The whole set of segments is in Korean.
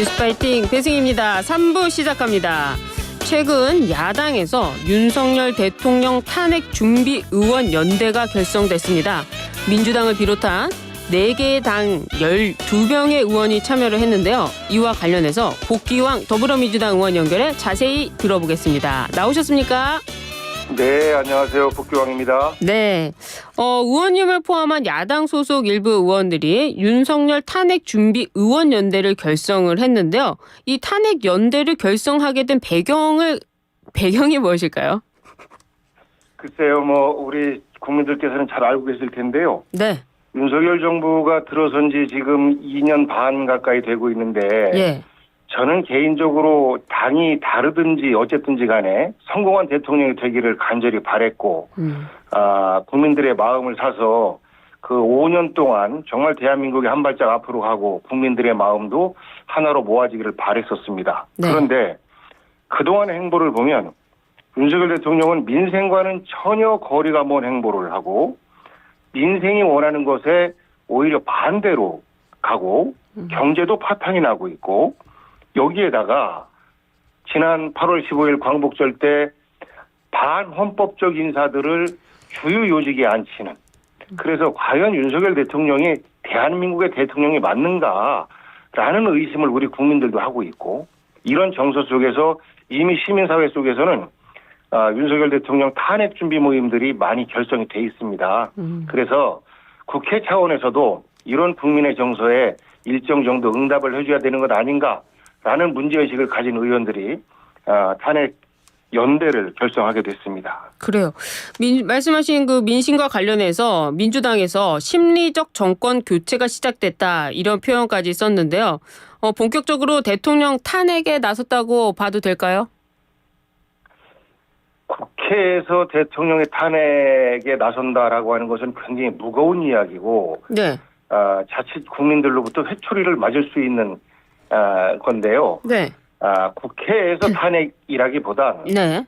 뉴스파이팅 배승입니다. 3부 시작합니다. 최근 야당에서 윤석열 대통령 탄핵 준비 의원 연대가 결성됐습니다. 민주당을 비롯한 4개의 당 12명의 의원이 참여를 했는데요. 이와 관련해서 복귀왕 더불어민주당 의원 연결해 자세히 들어보겠습니다. 나오셨습니까? 네, 안녕하세요. 복귀왕입니다. 네, 의원님을 포함한 야당 소속 일부 의원들이 윤석열 탄핵 준비 의원 연대를 결성을 했는데요. 이 탄핵 연대를 결성하게 된 배경이 무엇일까요? 글쎄요, 우리 국민들께서는 잘 알고 계실 텐데요. 네. 윤석열 정부가 들어선 지 지금 2년 반 가까이 되고 있는데, 예. 저는 개인적으로 당이 다르든지 어쨌든지 간에 성공한 대통령이 되기를 간절히 바랬고, 국민들의 마음을 사서 그 5년 동안 정말 대한민국이 한 발짝 앞으로 가고 국민들의 마음도 하나로 모아지기를 바랬었습니다. 네. 그런데 그동안의 행보를 보면 윤석열 대통령은 민생과는 전혀 거리가 먼 행보를 하고 민생이 원하는 것에 오히려 반대로 가고 경제도 파탄이 나고 있고 여기에다가 지난 8월 15일 광복절 때 반헌법적 인사들을 주요 요직에 앉히는 그래서 과연 윤석열 대통령이 대한민국의 대통령이 맞는가라는 의심을 우리 국민들도 하고 있고 이런 정서 속에서 이미 시민사회 속에서는 윤석열 대통령 탄핵 준비 모임들이 많이 결성이 돼 있습니다. 그래서 국회 차원에서도 이런 국민의 정서에 일정 정도 응답을 해줘야 되는 것 아닌가라는 문제의식을 가진 의원들이 탄핵 연대를 결성하게 됐습니다. 그래요. 말씀하신 그 민심과 관련해서 민주당에서 심리적 정권 교체가 시작됐다 이런 표현까지 썼는데요. 본격적으로 대통령 탄핵에 나섰다고 봐도 될까요? 국회에서 대통령의 탄핵에 나선다라고 하는 것은 굉장히 무거운 이야기고 네. 자칫 국민들로부터 회초리를 맞을 수 있는 건데요. 네. 국회에서 탄핵이라기보단 네.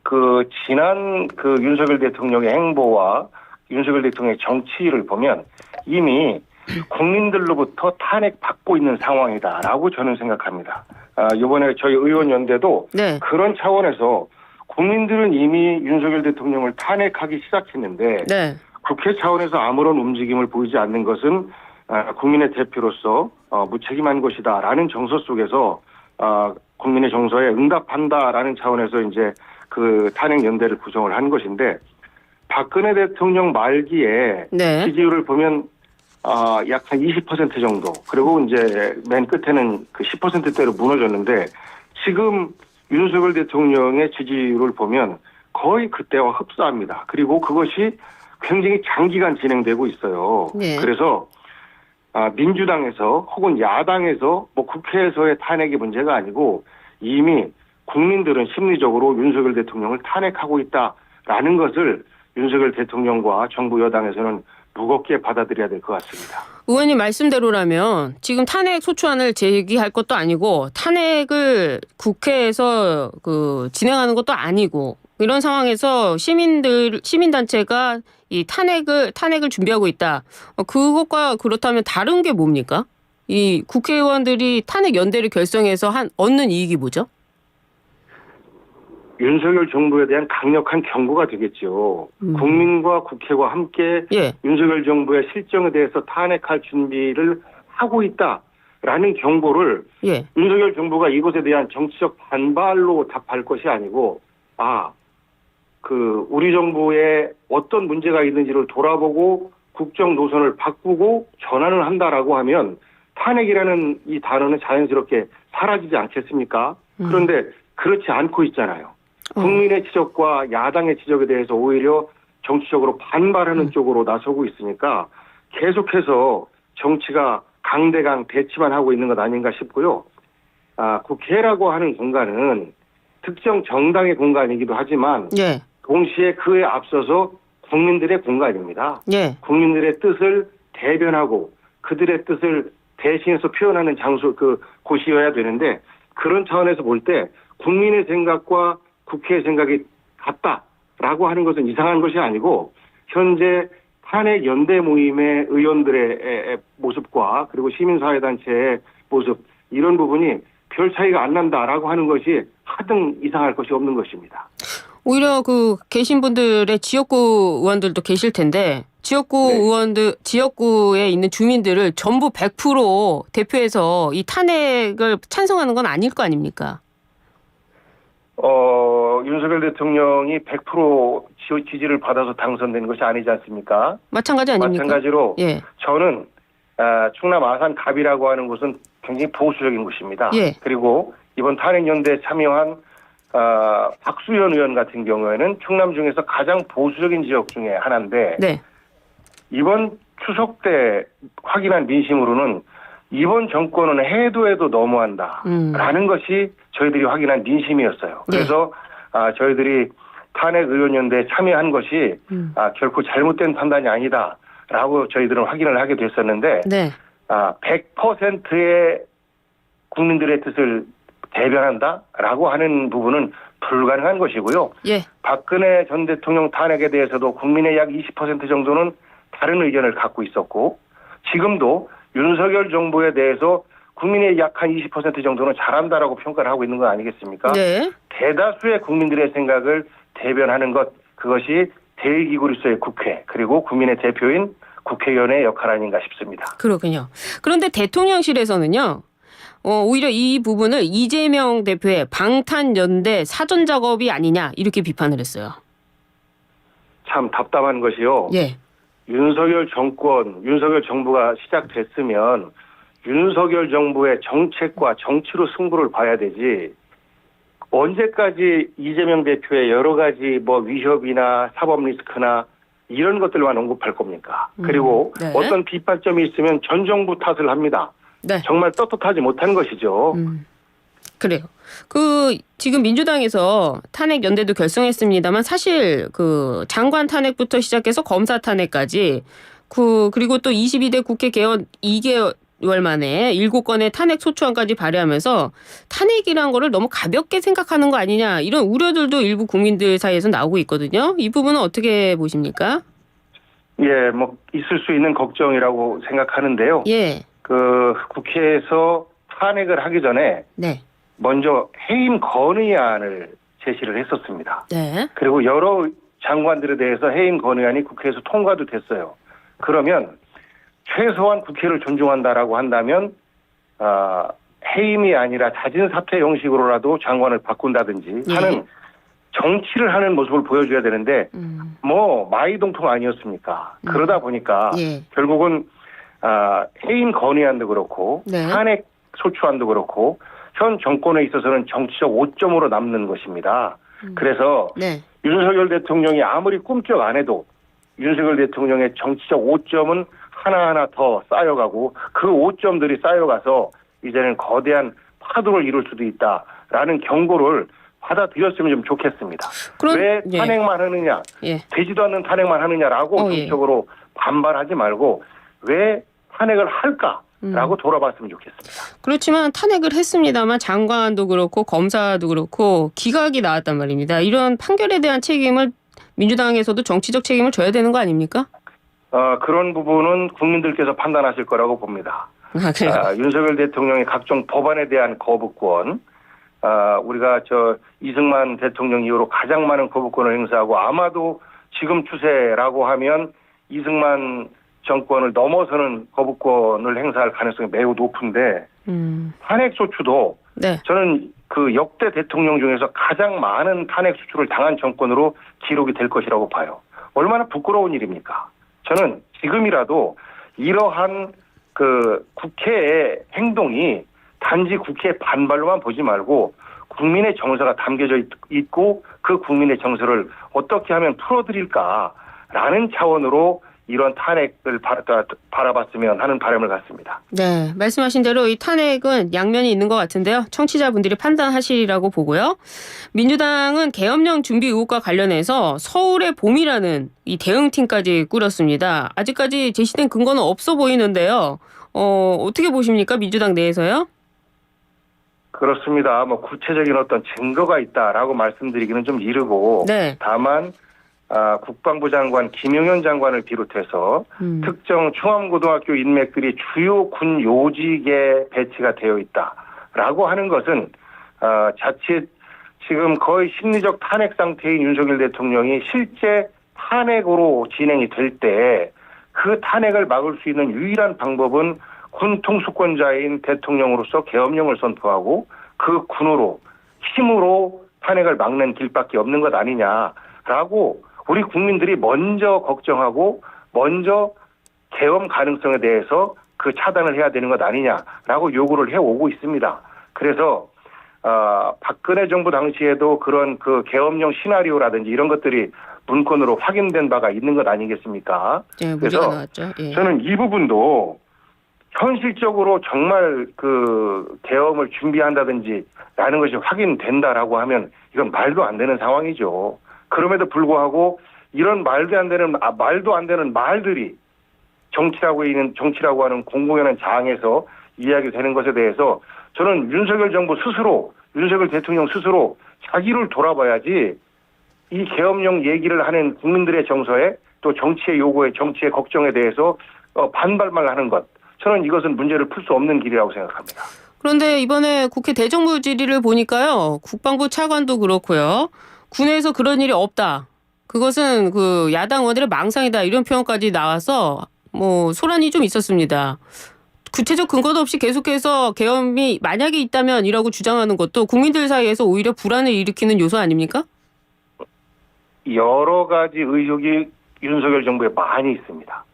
지난 윤석열 대통령의 행보와 윤석열 대통령의 정치를 보면 이미 국민들로부터 탄핵받고 있는 상황이다라고 저는 생각합니다. 이번에 저희 의원연대도 네. 그런 차원에서 국민들은 이미 윤석열 대통령을 탄핵하기 시작했는데 네. 국회 차원에서 아무런 움직임을 보이지 않는 것은 국민의 대표로서 무책임한 것이다라는 정서 속에서 국민의 정서에 응답한다라는 차원에서 이제 그 탄핵 연대를 구성을 한 것인데 박근혜 대통령 말기에 네. 지지율을 보면 약 한 20% 정도 그리고 이제 맨 끝에는 그 10%대로 무너졌는데 지금 윤석열 대통령의 지지율을 보면 거의 그때와 흡사합니다. 그리고 그것이 굉장히 장기간 진행되고 있어요. 네. 그래서 민주당에서 혹은 야당에서 국회에서의 탄핵이 문제가 아니고 이미 국민들은 심리적으로 윤석열 대통령을 탄핵하고 있다라는 것을 윤석열 대통령과 정부 여당에서는 무겁게 받아들여야 될 것 같습니다. 의원님 말씀대로라면 지금 탄핵 소추안을 제기할 것도 아니고 탄핵을 국회에서 진행하는 것도 아니고 이런 상황에서 시민단체가 이 탄핵을 준비하고 있다. 그것과 그렇다면 다른 게 뭡니까? 이 국회의원들이 탄핵 연대를 결성해서 얻는 이익이 뭐죠? 윤석열 정부에 대한 강력한 경고가 되겠죠. 국민과 국회와 함께 예. 윤석열 정부의 실정에 대해서 탄핵할 준비를 하고 있다라는 경고를 예. 윤석열 정부가 이것에 대한 정치적 반발로 답할 것이 아니고 우리 정부에 어떤 문제가 있는지를 돌아보고 국정 노선을 바꾸고 전환을 한다라고 하면 탄핵이라는 이 단어는 자연스럽게 사라지지 않겠습니까? 그런데 그렇지 않고 있잖아요. 국민의 지적과 야당의 지적에 대해서 오히려 정치적으로 반발하는 쪽으로 나서고 있으니까 계속해서 정치가 강대강 대치만 하고 있는 것 아닌가 싶고요. 국회라고 하는 공간은 특정 정당의 공간이기도 하지만 예. 동시에 그에 앞서서 국민들의 공간입니다. 예. 국민들의 뜻을 대변하고 그들의 뜻을 대신해서 표현하는 곳이어야 되는데 그런 차원에서 볼 때 국민의 생각과 국회의 생각이 같다라고 하는 것은 이상한 것이 아니고 현재 탄핵 연대 모임의 의원들의 모습과 그리고 시민사회단체의 모습 이런 부분이 별 차이가 안 난다라고 하는 것이 하등 이상할 것이 없는 것입니다. 오히려 그 계신 분들의 지역구 의원들도 계실 텐데 지역구 네. 의원들 지역구에 있는 주민들을 전부 100% 대표해서 이 탄핵을 찬성하는 건 아닐 거 아닙니까? 윤석열 대통령이 100% 지지를 받아서 당선된 것이 아니지 않습니까? 마찬가지 아닙니까? 마찬가지로 예. 저는 충남 아산 갑이라고 하는 곳은 굉장히 보수적인 곳입니다. 예. 그리고 이번 탄핵연대에 참여한 박수현 의원 같은 경우에는 충남 중에서 가장 보수적인 지역 중에 하나인데 네. 이번 추석 때 확인한 민심으로는 이번 정권은 해도 너무한다라는 것이 저희들이 확인한 민심이었어요. 그래서 저희들이 탄핵 의원연대에 참여한 것이 결코 잘못된 판단이 아니다라고 저희들은 확인을 하게 됐었는데 네. 100%의 국민들의 뜻을 대변한다라고 하는 부분은 불가능한 것이고요. 예. 박근혜 전 대통령 탄핵에 대해서도 국민의 약 20% 정도는 다른 의견을 갖고 있었고 지금도 윤석열 정부에 대해서 국민의 약 한 20% 정도는 잘한다라고 평가를 하고 있는 거 아니겠습니까? 네. 대다수의 국민들의 생각을 대변하는 것 그것이 제1기구로서의 국회 그리고 국민의 대표인 국회의원의 역할 아닌가 싶습니다. 그렇군요. 그런데 대통령실에서는요. 오히려 이 부분을 이재명 대표의 방탄연대 사전 작업이 아니냐 이렇게 비판을 했어요. 참 답답한 것이요. 예. 윤석열 정부가 시작됐으면 윤석열 정부의 정책과 정치로 승부를 봐야 되지 언제까지 이재명 대표의 여러 가지 위협이나 사법 리스크나 이런 것들만 언급할 겁니까? 그리고 네. 어떤 비판점이 있으면 전 정부 탓을 합니다. 네. 정말 떳떳하지 못한 것이죠. 그래요. 지금 민주당에서 탄핵 연대도 결성했습니다만 사실 장관 탄핵부터 시작해서 검사 탄핵까지 그리고 또 22대 국회 개원 2개월 만에 7건의 탄핵 소추안까지 발의하면서 탄핵이란 거를 너무 가볍게 생각하는 거 아니냐 이런 우려들도 일부 국민들 사이에서 나오고 있거든요. 이 부분은 어떻게 보십니까? 예, 있을 수 있는 걱정이라고 생각하는데요. 예. 국회에서 탄핵을 하기 전에 네. 먼저 해임 건의안을 제시를 했었습니다. 네. 그리고 여러 장관들에 대해서 해임 건의안이 국회에서 통과도 됐어요. 그러면 최소한 국회를 존중한다라고 한다면 해임이 아니라 자진 사퇴 형식으로라도 장관을 바꾼다든지 하는 정치를 하는 모습을 보여줘야 되는데 마이동통 아니었습니까? 그러다 보니까 결국은 해임 건의안도 그렇고 네. 탄핵 소추안도 그렇고 현 정권에 있어서는 정치적 오점으로 남는 것입니다. 그래서 윤석열 대통령이 아무리 꿈쩍 안 해도 윤석열 대통령의 정치적 오점은 하나하나 더 쌓여가고 그 오점들이 쌓여가서 이제는 거대한 파도를 이룰 수도 있다라는 경고를 받아들였으면 좀 좋겠습니다. 왜 탄핵만 하느냐, 되지도 않는 탄핵만 하느냐라고 정치적으로 반발하지 말고 왜 탄핵을 할까라고 돌아봤으면 좋겠습니다. 그렇지만 탄핵을 했습니다만 장관도 그렇고 검사도 그렇고 기각이 나왔단 말입니다. 이런 판결에 대한 책임을 민주당에서도 정치적 책임을 져야 되는 거 아닙니까? 그런 부분은 국민들께서 판단하실 거라고 봅니다. 윤석열 대통령의 각종 법안에 대한 거부권, 우리가 이승만 대통령 이후로 가장 많은 거부권을 행사하고 아마도 지금 추세라고 하면 이승만 정권을 넘어서는 거부권을 행사할 가능성이 매우 높은데 탄핵 소추도 저는 역대 대통령 중에서 가장 많은 탄핵 소추를 당한 정권으로 기록이 될 것이라고 봐요. 얼마나 부끄러운 일입니까? 저는 지금이라도 이러한 국회의 행동이 단지 국회 반발로만 보지 말고 국민의 정서가 담겨져 있고 그 국민의 정서를 어떻게 하면 풀어드릴까라는 차원으로 이런 탄핵을 바라봤으면 하는 바람을 갖습니다. 네, 말씀하신 대로 이 탄핵은 양면이 있는 것 같은데요. 청취자분들이 판단하시리라고 보고요. 민주당은 계엄령 준비 의혹과 관련해서 서울의 봄이라는 이 대응팀까지 꾸렸습니다. 아직까지 제시된 근거는 없어 보이는데요. 어떻게 보십니까? 민주당 내에서요? 그렇습니다. 구체적인 어떤 증거가 있다라고 말씀드리기는 좀 이르고 다만 국방부 장관 김용현 장관을 비롯해서 특정 충암고등학교 인맥들이 주요 군 요직에 배치가 되어 라고 하는 것은 자칫 지금 거의 심리적 탄핵 상태인 윤석열 대통령이 실제 탄핵으로 진행이 될 때 그 탄핵을 막을 수 있는 유일한 방법은 군 통수권자인 대통령으로서 계엄령을 선포하고 그 군으로 힘으로 탄핵을 막는 길밖에 없는 것 아니냐라고 우리 국민들이 먼저 걱정하고 먼저 계엄 가능성에 대해서 그 차단을 해야 되는 것 아니냐라고 요구를 해오고 있습니다. 그래서 박근혜 정부 당시에도 그런 그 계엄령 시나리오라든지 이런 것들이 문건으로 확인된 바가 있는 것 아니겠습니까? 네, 그래서 문제가 나왔죠. 예. 저는 이 부분도 현실적으로 정말 그 계엄을 준비한다든지 라는 것이 확인된다라고 하면 이건 말도 안 되는 상황이죠. 그럼에도 불구하고 이런 말도 안 되는 말들이 정치라고 하는 공공연한 장에서 이야기되는 것에 대해서 저는 윤석열 정부 스스로, 윤석열 대통령 스스로 자기를 돌아봐야지 이 계엄령 얘기를 하는 국민들의 정서에 또 정치의 요구에 정치의 걱정에 대해서 반발만 하는 것. 저는 이것은 문제를 풀 수 없는 길이라고 생각합니다. 그런데 이번에 국회 대정부 질의를 보니까요. 국방부 차관도 그렇고요. 군에서 그런 일이 없다. 그것은 그 야당 의원들의 망상이다. 이런 표현까지 나와서 뭐 소란이 좀 있었습니다. 구체적 근거도 없이 계속해서 계엄이 만약에 있다면 이라고 주장하는 것도 국민들 사이에서 오히려 불안을 일으키는 요소 아닙니까? 여러 가지 의혹이 윤석열 정부에 많이 있습니다.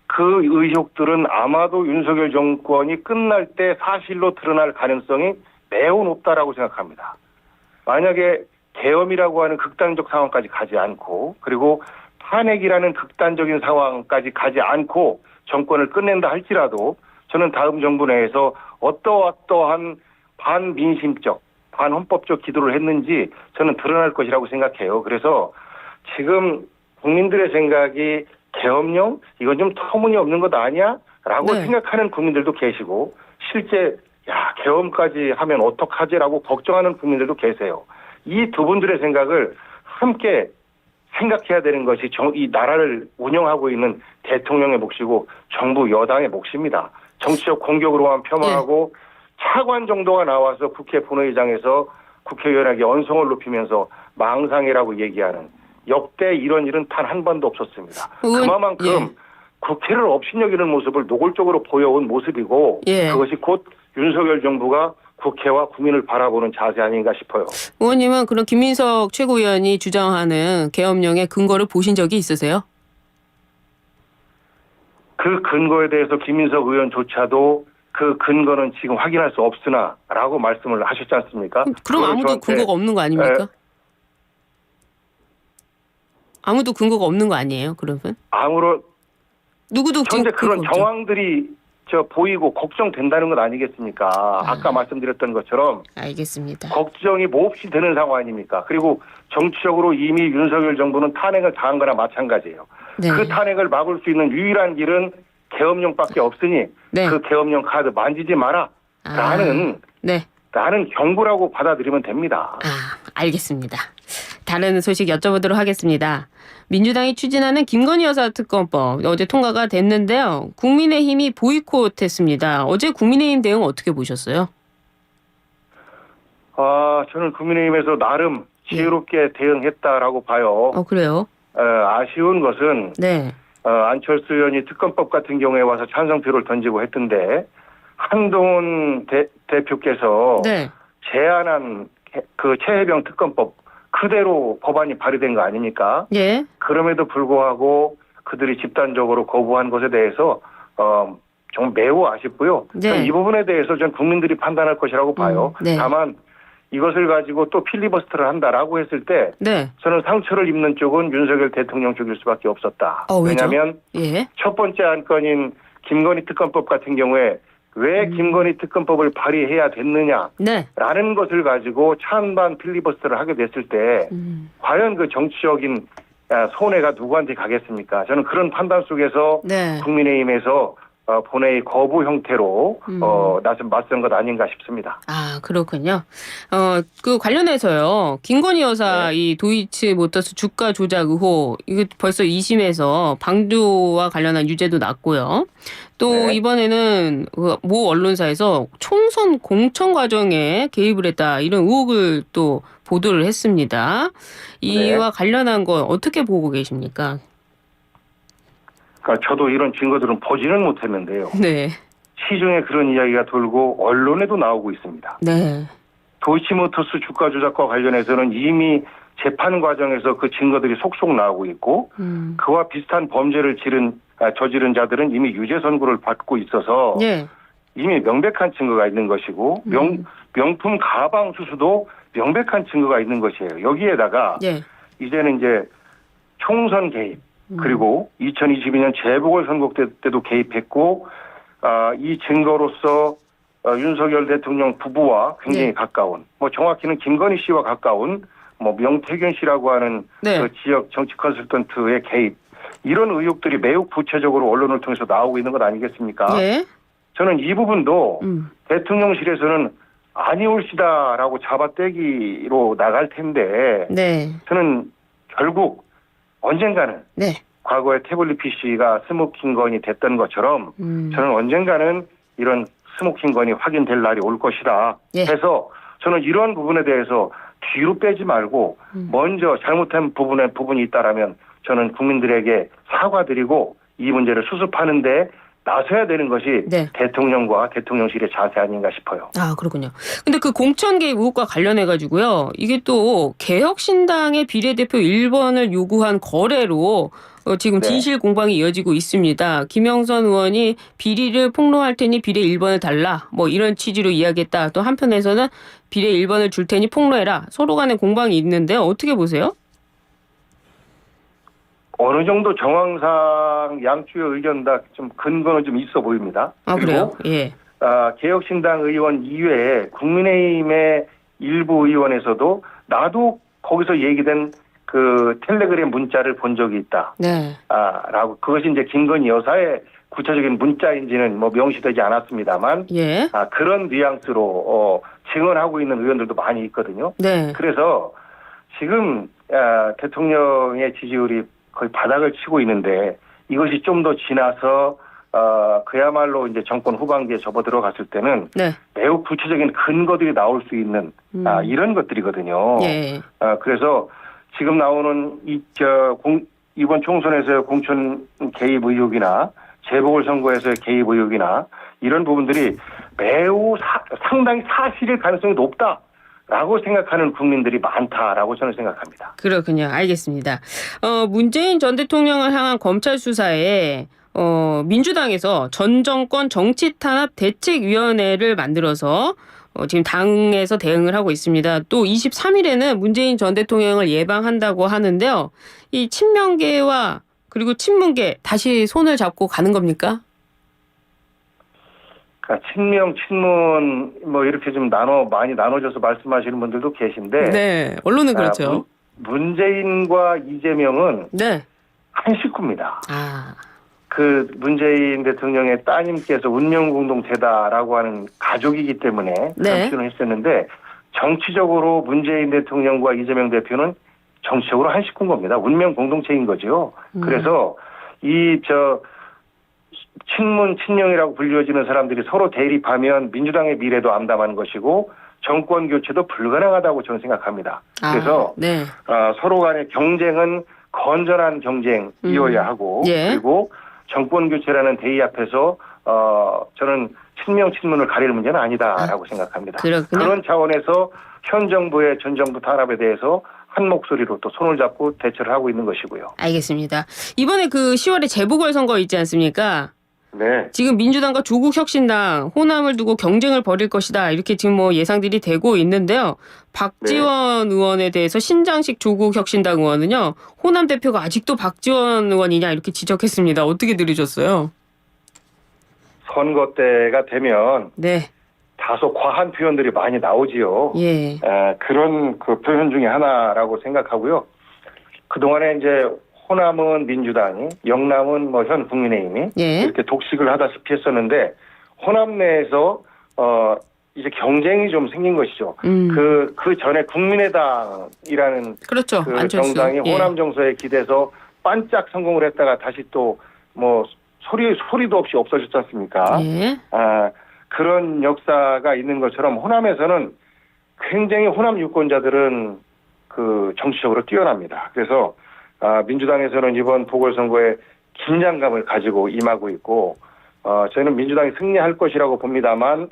그 의혹들은 아마도 윤석열 정권이 끝날 때 사실로 드러날 가능성이 매우 높다라고 생각합니다. 만약에 계엄이라고 하는 극단적 상황까지 가지 않고 그리고 탄핵이라는 극단적인 상황까지 가지 않고 정권을 끝낸다 할지라도 저는 다음 정부 내에서 어떠한 반민심적, 반헌법적 기도를 했는지 저는 드러날 것이라고 생각해요. 그래서 지금 국민들의 생각이 계엄령? 이건 좀 터무니없는 것 아니야? 라고 생각하는 국민들도 계시고 실제 계엄까지 하면 어떡하지라고 걱정하는 국민들도 계세요. 이 두 분들의 생각을 함께 생각해야 되는 것이 이 나라를 운영하고 있는 대통령의 몫이고 정부 여당의 몫입니다. 정치적 공격으로만 폄하하고 차관 정도가 나와서 국회 본회의장에서 국회의원에게 언성을 높이면서 망상이라고 얘기하는 역대 이런 일은 단 한 번도 없었습니다. 그만큼 국회를 업신여기는 모습을 노골적으로 보여온 모습이고 그것이 곧 윤석열 정부가 국회와 국민을 바라보는 자세 아닌가 싶어요. 의원님은 그런 김민석 최고위원이 주장하는 계엄령의 근거를 보신 적이 있으세요? 그 근거에 대해서 김민석 의원조차도 그 근거는 지금 확인할 수 없으나라고 말씀을 하셨지 않습니까? 그럼 아무도 근거가 없는 거 아닙니까? 아무도 근거가 없는 거 아니에요? 그러면? 누구도 현재 그런 정황들이 보이고 걱정된다는 것 아니겠습니까? 아까 말씀드렸던 것처럼 알겠습니다. 걱정이 몹시 되는 상황 아닙니까? 그리고 정치적으로 이미 윤석열 정부는 탄핵을 당한 거나 마찬가지예요. 그 탄핵을 막을 수 있는 유일한 길은 계엄령밖에 없으니 그 계엄령 카드 만지지 마라 라는 경고라고 받아들이면 됩니다. 알겠습니다. 다른 소식 여쭤보도록 하겠습니다. 민주당이 추진하는 김건희 여사 특검법 어제 통과가 됐는데요. 국민의힘이 보이콧했습니다. 어제 국민의힘 대응 어떻게 보셨어요? 저는 국민의힘에서 나름 지혜롭게 대응했다라고 봐요. 그래요? 아쉬운 것은 안철수 의원이 특검법 같은 경우에 와서 찬성표를 던지고 했던데 한동훈 대표께서 제안한 그 최혜병 특검법 그대로 법안이 발의된 거 아닙니까? 그럼에도 불구하고 그들이 집단적으로 거부한 것에 대해서 정말 매우 아쉽고요. 이 부분에 대해서 전 국민들이 판단할 것이라고 봐요. 다만 이것을 가지고 또 필리버스터를 한다라고 했을 때 저는 상처를 입는 쪽은 윤석열 대통령 쪽일 수밖에 없었다. 왜냐하면 첫 번째 안건인 김건희 특검법 같은 경우에 왜 김건희 특검법을 발의해야 됐느냐라는 것을 가지고 찬반 필리버스터를 하게 됐을 때 과연 그 정치적인 손해가 누구한테 가겠습니까? 저는 그런 판단 속에서 국민의힘에서 본회의 거부 형태로 맞선 것 아닌가 싶습니다. 아, 그렇군요. 그 관련해서요. 김건희 여사 네. 이 도이치모터스 주가 조작 의혹 이거 벌써 2심에서 방조와 관련한 유죄도 났고요. 또 네. 이번에는 그모 언론사에서 총선 공천 과정에 개입을 했다 이런 의혹을 또 보도를 했습니다. 이와 관련한 건 어떻게 보고 계십니까? 그러니까 저도 이런 증거들은 보지는 못했는데요. 네. 시중에 그런 이야기가 돌고 언론에도 나오고 있습니다. 네. 도이치모터스 주가 조작과 관련해서는 이미 재판 과정에서 그 증거들이 속속 나오고 있고 그와 비슷한 범죄를 저지른 자들은 이미 유죄 선고를 받고 있어서 네. 이미 명백한 증거가 있는 것이고 명품 가방 수수도 명백한 증거가 있는 것이에요. 여기에다가 네. 이제는 이제 총선 개입 그리고 2022년 재보궐선거 때도 개입했고 이 증거로서 윤석열 대통령 부부와 굉장히 네. 가까운 뭐 정확히는 김건희 씨와 가까운 뭐 명태균 씨라고 하는 네. 그 지역 정치 컨설턴트의 개입 이런 의혹들이 매우 구체적으로 언론을 통해서 나오고 있는 것 아니겠습니까? 네. 저는 이 부분도 대통령실에서는 아니올시다라고 잡아떼기로 나갈 텐데 네. 저는 결국 언젠가는 네. 과거에 태블릿 PC가 스모킹건이 됐던 것처럼 저는 언젠가는 이런 스모킹건이 확인될 날이 올 것이다 예. 해서 저는 이런 부분에 대해서 뒤로 빼지 말고 먼저 잘못한 부분이 있다라면 저는 국민들에게 사과드리고 이 문제를 수습하는데 나서야 되는 것이 네. 대통령과 대통령실의 자세 아닌가 싶어요. 아, 그렇군요. 근데 그 공천 개입 의혹과 관련해 가지고요. 이게 또 개혁신당의 비례대표 1번을 요구한 거래로 지금 네. 진실 공방이 이어지고 있습니다. 김영선 의원이 비리를 폭로할 테니 비례 1번을 달라. 뭐 이런 취지로 이야기했다. 또 한편에서는 비례 1번을 줄 테니 폭로해라. 서로 간의 공방이 있는데 어떻게 보세요? 어느 정도 정황상 양쪽의 의견 다 좀 근거는 좀 있어 보입니다. 아, 그래요? 그리고 예. 개혁신당 의원 이외에 국민의힘의 일부 의원에서도 나도 거기서 얘기된 그 텔레그램 문자를 본 적이 있다. 네. 라고 그것이 이제 김건희 여사의 구체적인 문자인지는 뭐 명시되지 않았습니다만 예. 그런 뉘앙스로 증언하고 있는 의원들도 많이 있거든요. 네. 그래서 지금 대통령의 지지율이 거의 바닥을 치고 있는데 이것이 좀 더 지나서 그야말로 이제 정권 후반기에 접어 들어갔을 때는 네. 매우 구체적인 근거들이 나올 수 있는 이런 것들이거든요. 예. 그래서 지금 나오는 이번 총선에서의 공천 개입 의혹이나 재보궐선거에서의 개입 의혹이나 이런 부분들이 매우 상당히 사실일 가능성이 높다라고 생각하는 국민들이 많다라고 저는 생각합니다. 그렇군요. 알겠습니다. 문재인 전 대통령을 향한 검찰 수사에 민주당에서 전 정권 정치 탄압 대책위원회를 만들어서 지금 당에서 대응을 하고 있습니다. 또 23일에는 문재인 전 대통령을 예방한다고 하는데요. 이 친명계와 그리고 친문계 다시 손을 잡고 가는 겁니까? 그러니까 친명, 친문 뭐 이렇게 좀 많이 나눠져서 말씀하시는 분들도 계신데 네, 언론은 그렇죠. 문재인과 이재명은 네. 한 식구입니다. 아, 그 문재인 대통령의 따님께서 운명공동체다라고 하는 가족이기 때문에 그런 네. 표현을 했었는데 정치적으로 문재인 대통령과 이재명 대표는 정치적으로 한 식구인 겁니다. 운명공동체인 거죠. 그래서 친문, 친명이라고 불려지는 사람들이 서로 대립하면 민주당의 미래도 암담한 것이고 정권 교체도 불가능하다고 저는 생각합니다. 그래서 네. 서로 간의 경쟁은 건전한 경쟁이어야 하고 예. 그리고 정권 교체라는 대의 앞에서 저는 친명, 친문을 가리는 문제는 아니다라고 생각합니다. 그렇구나. 그런 차원에서 현 정부의 전 정부 탄압에 대해서 한 목소리로 또 손을 잡고 대처를 하고 있는 것이고요. 알겠습니다. 이번에 그 10월에 재보궐선거 있지 않습니까? 네. 지금 민주당과 조국혁신당 호남을 두고 경쟁을 벌일 것이다. 이렇게 지금 뭐 예상들이 되고 있는데요. 박지원 의원에 대해서 신장식 조국혁신당 의원은요. 호남 대표가 아직도 박지원 의원이냐 이렇게 지적했습니다. 어떻게 들으셨어요? 선거 때가 되면 네. 다소 과한 표현들이 많이 나오지요. 예. 그런 그 표현 중에 하나라고 생각하고요. 그동안에 이제 호남은 민주당이, 영남은 뭐 현 국민의힘이 예. 이렇게 독식을 하다시피 했었는데 호남 내에서 이제 경쟁이 좀 생긴 것이죠. 그 전에 국민의당이라는 그렇죠. 그 안철수. 정당이 예. 호남 정서에 기대서 반짝 성공을 했다가 다시 또 뭐 소리도 없이 없어졌지 않습니까? 예. 그런 역사가 있는 것처럼 호남에서는 굉장히 호남 유권자들은 그 정치적으로 뛰어납니다. 그래서 민주당에서는 이번 보궐선거에 긴장감을 가지고 임하고 있고 저희는 민주당이 승리할 것이라고 봅니다만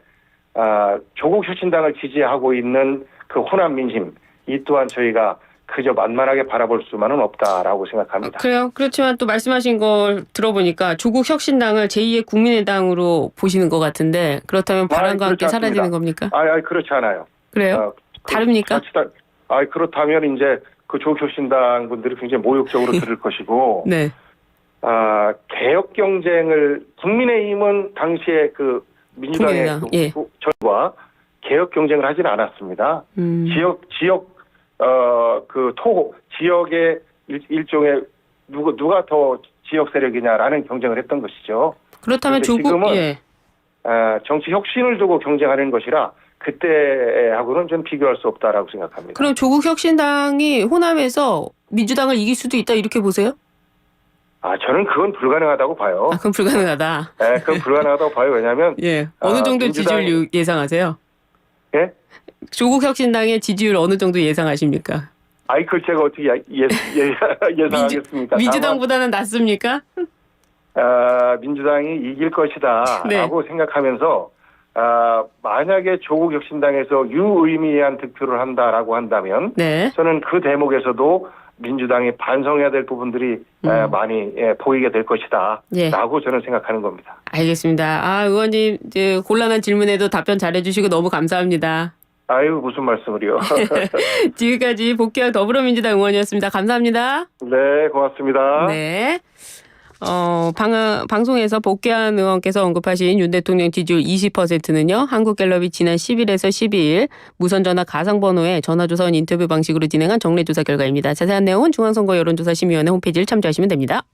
조국 혁신당을 지지하고 있는 그 호남 민심 이 또한 저희가 그저 만만하게 바라볼 수만은 없다라고 생각합니다. 그래요. 그렇지만 또 말씀하신 걸 들어보니까 조국 혁신당을 제2의 국민의당으로 보시는 것 같은데 그렇다면 바람과 함께 그렇지 사라지는 않습니다. 겁니까? 그렇지 않아요. 그래요? 다릅니까? 그렇다면 이제 그 조국 혁신당 분들이 굉장히 모욕적으로 들을 것이고 네. 개혁 경쟁을 국민의힘은 당시에 그 민주당의 국민의당, 예. 절과 개혁 경쟁을 하지는 않았습니다. 지역의 일종의 누가 더 지역 세력이냐라는 경쟁을 했던 것이죠. 그렇다면 조국 지금은 예. 정치 혁신을 두고 경쟁하는 것이라 그때하고는 좀 비교할 수 없다라고 생각합니다. 그럼 조국 혁신당이 호남에서 민주당을 이길 수도 있다 이렇게 보세요? 저는 그건 불가능하다고 봐요. 그건 불가능하다. 네, 그건 불가능하다고 봐요. 왜냐하면 예. 어느 정도 지지율 예상하세요? 예? 조국 혁신당의 지지율 어느 정도 예상하십니까? 그걸 제가 어떻게 예상하겠습니까? 민주당보다는 낮습니까? 민주당이 이길 것이다 네. 라고 생각하면서 만약에 조국 혁신당에서 유의미한 득표를 한다라고 한다면 네. 저는 그 대목에서도 민주당이 반성해야 될 부분들이 많이 보이게 될 것이다 예. 라고 저는 생각하는 겁니다. 알겠습니다. 의원님 이제 곤란한 질문에도 답변 잘해주시고 너무 감사합니다. 무슨 말씀을요. 지금까지 복귀학 더불어민주당 의원이었습니다. 감사합니다. 네, 고맙습니다. 네. 방송에서 복귀한 의원께서 언급하신 윤 대통령 지지율 20%는요. 한국갤럽이 지난 10일에서 12일 무선전화 가상번호에 전화조사원 인터뷰 방식으로 진행한 정례조사 결과입니다. 자세한 내용은 중앙선거 여론조사심의위원회 홈페이지를 참조하시면 됩니다.